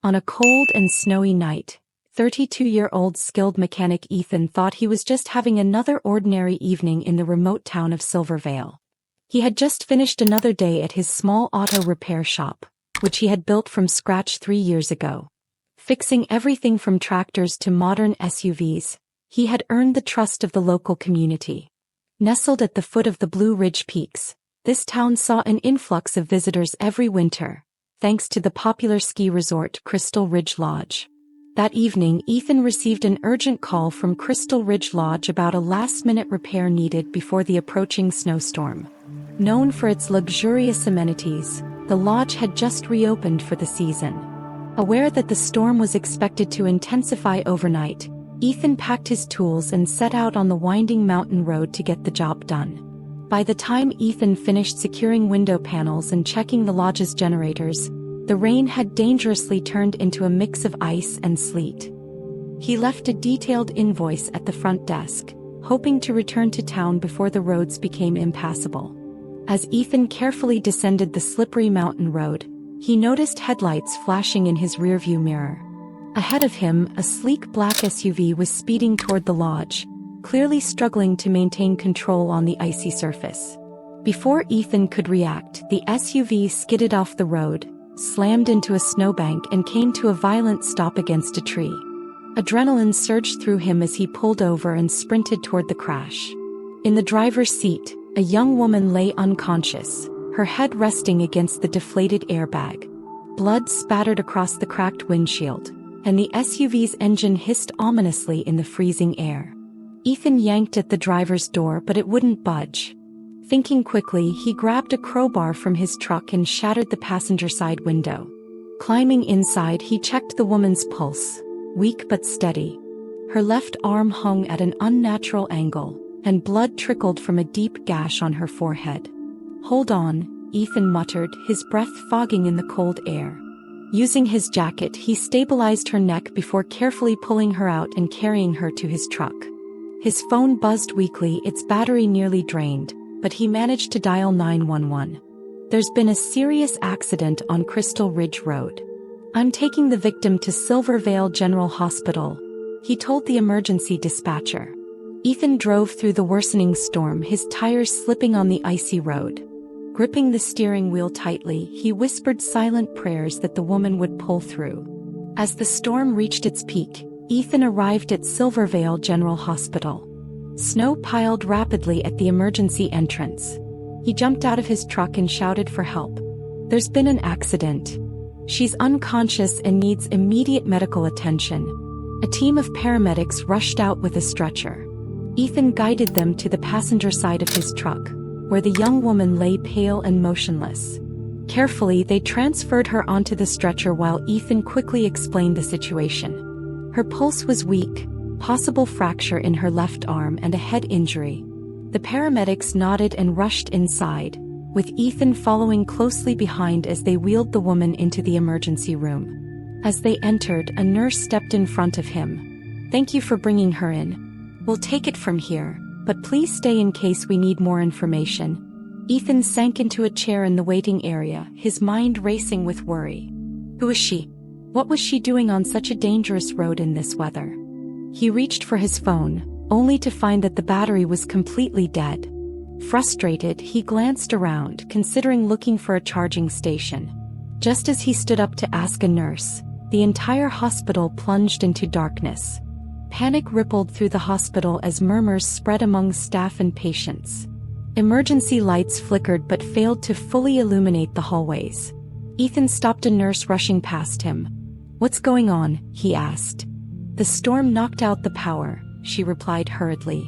On a cold and snowy night, 32-year-old skilled mechanic Ethan thought he was just having another ordinary evening in the remote town of Silvervale. He had just finished another day at his small auto repair shop, which he had built from scratch 3 years ago. Fixing everything from tractors to modern SUVs, he had earned the trust of the local community. Nestled at the foot of the Blue Ridge Peaks, this town saw an influx of visitors every winter, thanks to the popular ski resort Crystal Ridge Lodge. That evening, Ethan received an urgent call from Crystal Ridge Lodge about a last-minute repair needed before the approaching snowstorm. Known for its luxurious amenities, the lodge had just reopened for the season. Aware that the storm was expected to intensify overnight, Ethan packed his tools and set out on the winding mountain road to get the job done. By the time Ethan finished securing window panels and checking the lodge's generators, the rain had dangerously turned into a mix of ice and sleet. He left a detailed invoice at the front desk, hoping to return to town before the roads became impassable. As Ethan carefully descended the slippery mountain road, he noticed headlights flashing in his rearview mirror. Ahead of him, a sleek black SUV was speeding toward the lodge, clearly struggling to maintain control on the icy surface. Before Ethan could react, the SUV skidded off the road, slammed into a snowbank and came to a violent stop against a tree. Adrenaline surged through him as he pulled over and sprinted toward the crash. In the driver's seat, a young woman lay unconscious, her head resting against the deflated airbag. Blood spattered across the cracked windshield, and the SUV's engine hissed ominously in the freezing air. Ethan yanked at the driver's door, but it wouldn't budge. Thinking quickly, he grabbed a crowbar from his truck and shattered the passenger side window. Climbing inside, he checked the woman's pulse, weak but steady. Her left arm hung at an unnatural angle, and blood trickled from a deep gash on her forehead. "Hold on," Ethan muttered, his breath fogging in the cold air. Using his jacket, he stabilized her neck before carefully pulling her out and carrying her to his truck. His phone buzzed weakly, its battery nearly drained, but he managed to dial 911. "There's been a serious accident on Crystal Ridge Road. I'm taking the victim to Silvervale General Hospital," he told the emergency dispatcher. Ethan drove through the worsening storm, his tires slipping on the icy road. Gripping the steering wheel tightly, he whispered silent prayers that the woman would pull through. As the storm reached its peak, Ethan arrived at Silvervale General Hospital. Snow piled rapidly at the emergency entrance. He jumped out of his truck and shouted for help. "There's been an accident. She's unconscious and needs immediate medical attention." A team of paramedics rushed out with a stretcher. Ethan guided them to the passenger side of his truck, where the young woman lay pale and motionless. Carefully, they transferred her onto the stretcher while Ethan quickly explained the situation. Her pulse was weak, possible fracture in her left arm and a head injury. The paramedics nodded and rushed inside, with Ethan following closely behind as they wheeled the woman into the emergency room. As they entered, a nurse stepped in front of him. "Thank you for bringing her in. We'll take it from here, but please stay in case we need more information." Ethan sank into a chair in the waiting area, his mind racing with worry. Who is she? What was she doing on such a dangerous road in this weather? He reached for his phone, only to find that the battery was completely dead. Frustrated, he glanced around, considering looking for a charging station. Just as he stood up to ask a nurse, the entire hospital plunged into darkness. Panic rippled through the hospital as murmurs spread among staff and patients. Emergency lights flickered but failed to fully illuminate the hallways. Ethan stopped a nurse rushing past him. "What's going on?" he asked. "The storm knocked out the power," she replied hurriedly.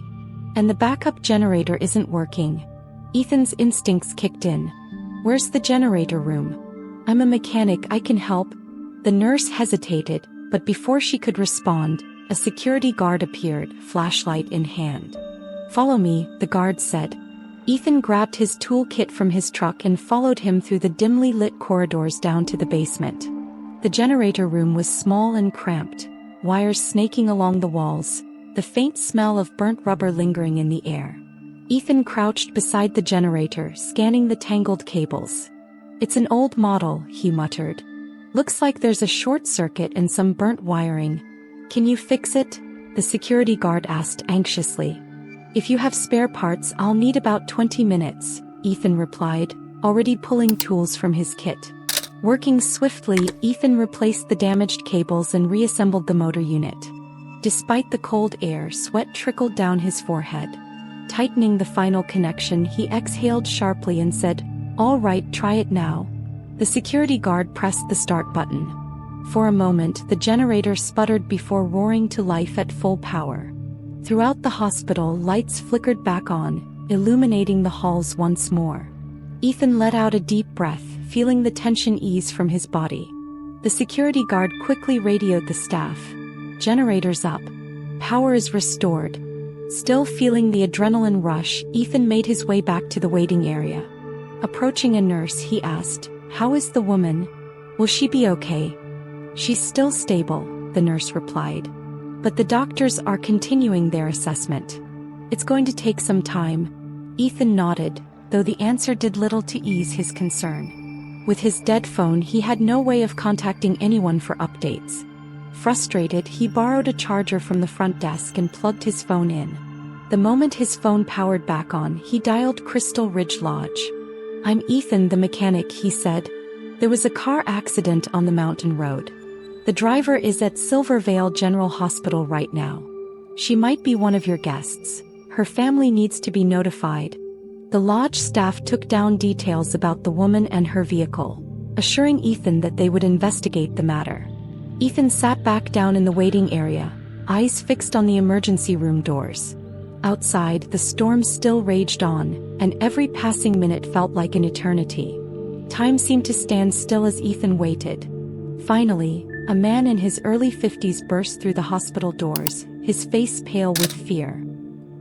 "And the backup generator isn't working." Ethan's instincts kicked in. "Where's the generator room?" "I'm a mechanic, I can help." The nurse hesitated, but before she could respond, a security guard appeared, flashlight in hand. "Follow me," the guard said. Ethan grabbed his toolkit from his truck and followed him through the dimly lit corridors down to the basement. The generator room was small and cramped, wires snaking along the walls, the faint smell of burnt rubber lingering in the air. Ethan crouched beside the generator, scanning the tangled cables. "It's an old model," he muttered. Looks like there's a short circuit and some burnt wiring. Can you fix it? The security guard asked anxiously. If you have spare parts, I'll need about 20 minutes, Ethan replied, already pulling tools from his kit. Working swiftly, Ethan replaced the damaged cables and reassembled the motor unit. Despite the cold air, sweat trickled down his forehead. Tightening the final connection, he exhaled sharply and said, "All right, try it now." The security guard pressed the start button. For a moment, the generator sputtered before roaring to life at full power. Throughout the hospital, lights flickered back on, illuminating the halls once more. Ethan let out a deep breath, feeling the tension ease from his body. The security guard quickly radioed the staff. "Generators up. Power is restored." Still feeling the adrenaline rush, Ethan made his way back to the waiting area. Approaching a nurse, he asked, "How is the woman? Will she be okay?" "She's still stable," the nurse replied. "But the doctors are continuing their assessment. It's going to take some time." Ethan nodded, though the answer did little to ease his concern. With his dead phone, he had no way of contacting anyone for updates. Frustrated, he borrowed a charger from the front desk and plugged his phone in. The moment his phone powered back on, he dialed Crystal Ridge Lodge. "I'm Ethan, the mechanic," he said. "There was a car accident on the mountain road. The driver is at Silvervale General Hospital right now. She might be one of your guests. Her family needs to be notified." The lodge staff took down details about the woman and her vehicle, assuring Ethan that they would investigate the matter. Ethan sat back down in the waiting area, eyes fixed on the emergency room doors. Outside, the storm still raged on, and every passing minute felt like an eternity. Time seemed to stand still as Ethan waited. Finally, a man in his early 50s burst through the hospital doors, his face pale with fear.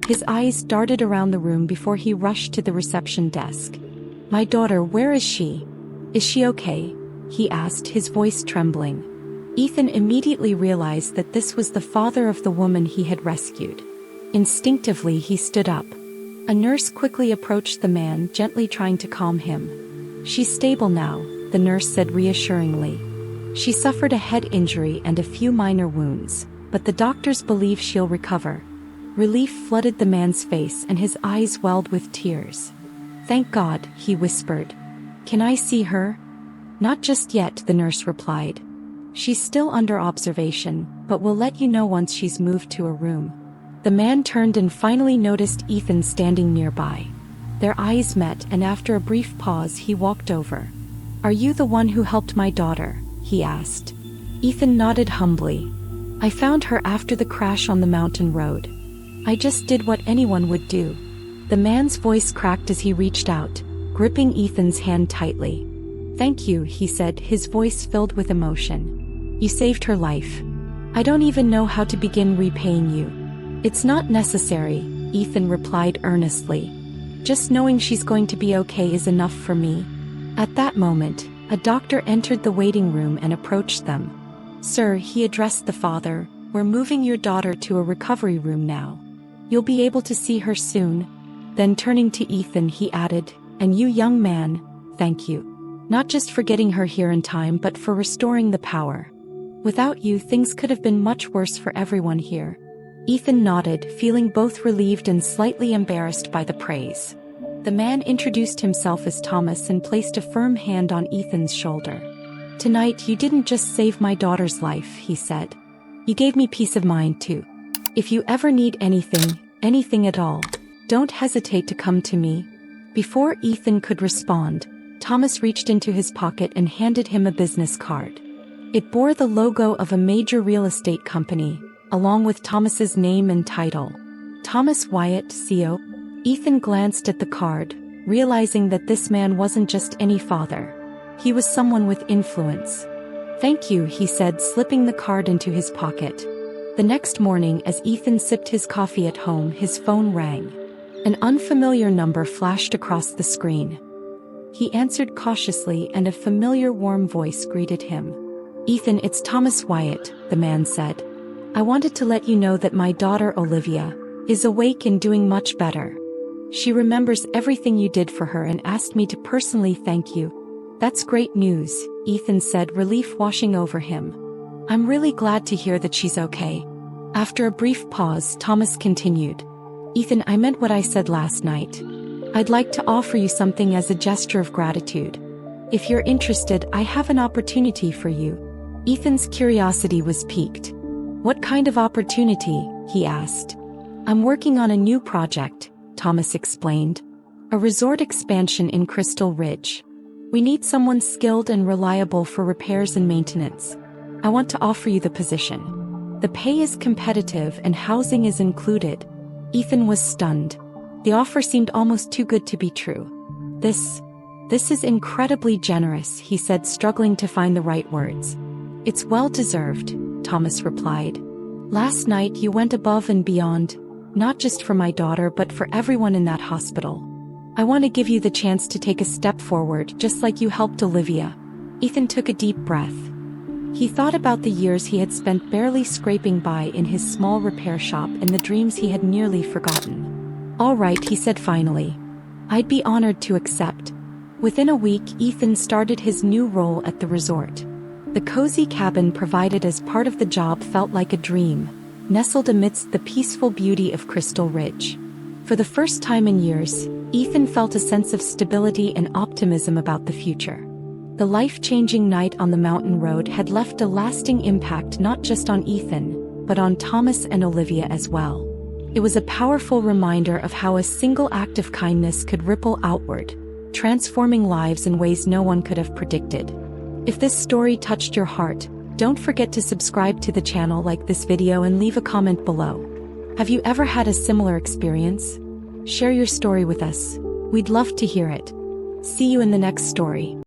His eyes darted around the room before he rushed to the reception desk. "My daughter, where is she? Is she okay?" he asked, his voice trembling. Ethan immediately realized that this was the father of the woman he had rescued. Instinctively, he stood up. A nurse quickly approached the man, gently trying to calm him. "She's stable now," the nurse said reassuringly. "She suffered a head injury and a few minor wounds, but the doctors believe she'll recover." Relief flooded the man's face and his eyes welled with tears. "Thank God," he whispered. "Can I see her?" "Not just yet," the nurse replied. "She's still under observation, but we'll let you know once she's moved to a room." The man turned and finally noticed Ethan standing nearby. Their eyes met, and after a brief pause he walked over. "Are you the one who helped my daughter?" he asked. Ethan nodded humbly. "I found her after the crash on the mountain road. I just did what anyone would do." The man's voice cracked as he reached out, gripping Ethan's hand tightly. "Thank you," he said, his voice filled with emotion. "You saved her life. I don't even know how to begin repaying you." "It's not necessary," Ethan replied earnestly. "Just knowing she's going to be okay is enough for me." At that moment, a doctor entered the waiting room and approached them. "Sir," he addressed the father, "we're moving your daughter to a recovery room now. You'll be able to see her soon." Then turning to Ethan, he added, "And you, young man, thank you. Not just for getting her here in time, but for restoring the power. Without you, things could have been much worse for everyone here." Ethan nodded, feeling both relieved and slightly embarrassed by the praise. The man introduced himself as Thomas and placed a firm hand on Ethan's shoulder. "Tonight you didn't just save my daughter's life," he said. "You gave me peace of mind too. If you ever need anything at all, don't hesitate to come to me." Before Ethan could respond, Thomas reached into his pocket and handed him a business card. It bore the logo of a major real estate company, along with Thomas's name and title. Thomas Wyatt, CO. Ethan glanced at the card, realizing that this man wasn't just any father. He was someone with influence. "Thank you," he said, slipping the card into his pocket. The next morning, as Ethan sipped his coffee at home, his phone rang. An unfamiliar number flashed across the screen. He answered cautiously, and a familiar warm voice greeted him. "Ethan, it's Thomas Wyatt," the man said. "I wanted to let you know that my daughter Olivia is awake and doing much better. She remembers everything you did for her and asked me to personally thank you." "That's great news," Ethan said, relief washing over him. I'm really glad to hear that she's okay. After a brief pause, Thomas continued. Ethan, I meant what I said last night. I'd like to offer you something as a gesture of gratitude. If you're interested, I have an opportunity for you. Ethan's curiosity was piqued. What kind of opportunity? He asked. I'm working on a new project, Thomas explained. A resort expansion in Crystal Ridge. We need someone skilled and reliable for repairs and maintenance. I want to offer you the position. The pay is competitive and housing is included. Ethan was stunned. The offer seemed almost too good to be true. This is incredibly generous, he said, struggling to find the right words. It's well deserved, Thomas replied. Last night you went above and beyond, not just for my daughter but for everyone in that hospital. I want to give you the chance to take a step forward, just like you helped Olivia. Ethan took a deep breath. He thought about the years he had spent barely scraping by in his small repair shop and the dreams he had nearly forgotten. All right, he said finally. I'd be honored to accept. Within a week, Ethan started his new role at the resort. The cozy cabin provided as part of the job felt like a dream, nestled amidst the peaceful beauty of Crystal Ridge. For the first time in years, Ethan felt a sense of stability and optimism about the future. The life-changing night on the mountain road had left a lasting impact not just on Ethan, but on Thomas and Olivia as well. It was a powerful reminder of how a single act of kindness could ripple outward, transforming lives in ways no one could have predicted. If this story touched your heart, don't forget to subscribe to the channel, like this video, and leave a comment below. Have you ever had a similar experience? Share your story with us. We'd love to hear it. See you in the next story.